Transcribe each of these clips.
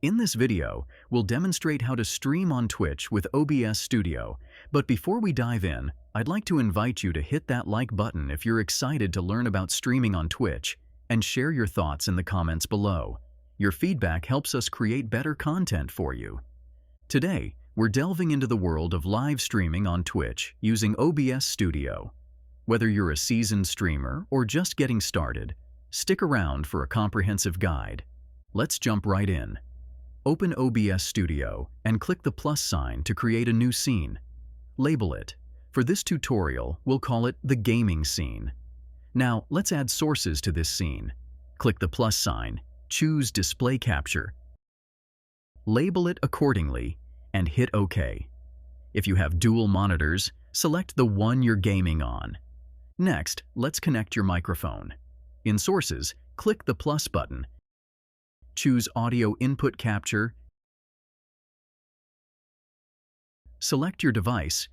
In this video, we'll demonstrate how to stream on Twitch with OBS Studio. But before we dive in, I'd like to invite you to hit that like button if you're excited to learn about streaming on Twitch, and share your thoughts in the comments below. Your feedback helps us create better content for you. Today, we're delving into the world of live streaming on Twitch using OBS Studio. Whether you're a seasoned streamer or just getting started, stick around for a comprehensive guide. Let's jump right in. Open OBS Studio and click the plus sign to create a new scene. Label it. For this tutorial, we'll call it the gaming scene. Now, let's add sources to this scene. Click the plus sign, choose Display Capture, label it accordingly, and hit OK. If you have dual monitors, select the one you're gaming on. Next, let's connect your microphone. In Sources, click the plus button. Choose Audio Input Capture. Select your device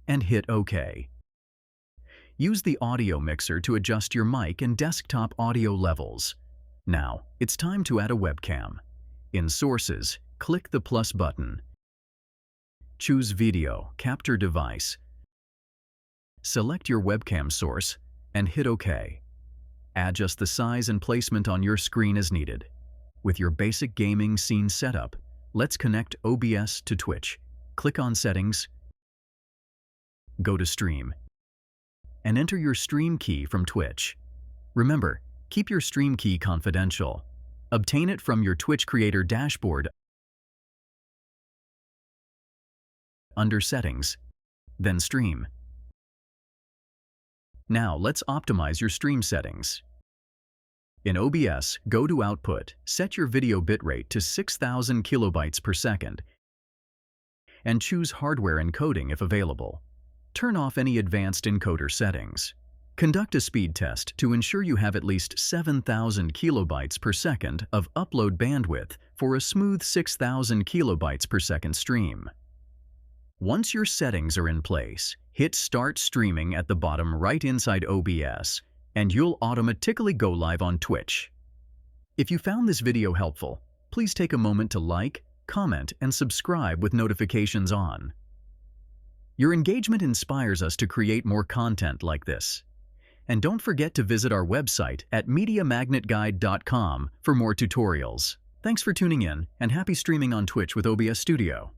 and hit OK. Use the audio mixer to adjust your mic and desktop audio levels. Now, it's time to add a webcam. In Sources, click the plus button. Choose Video Capture Device. Select your webcam source and hit OK. Adjust the size and placement on your screen as needed. With your basic gaming scene setup, let's connect OBS to Twitch. Click on Settings, go to Stream, and enter your stream key from Twitch. Remember, keep your stream key confidential. Obtain it from your Twitch creator dashboard under Settings, then Stream. Now let's optimize your stream settings. In OBS, go to Output, set your video bitrate to 6,000 kilobytes per second, and choose Hardware Encoding if available. Turn off any advanced encoder settings. Conduct a speed test to ensure you have at least 7,000 kilobytes per second of upload bandwidth for a smooth 6,000 kilobytes per second stream. Once your settings are in place, hit Start Streaming at the bottom right inside OBS, and you'll automatically go live on Twitch. If you found this video helpful, please take a moment to like, comment, and subscribe with notifications on. Your engagement inspires us to create more content like this. And don't forget to visit our website at MediaMagnetGuide.com for more tutorials. Thanks for tuning in, and happy streaming on Twitch with OBS Studio.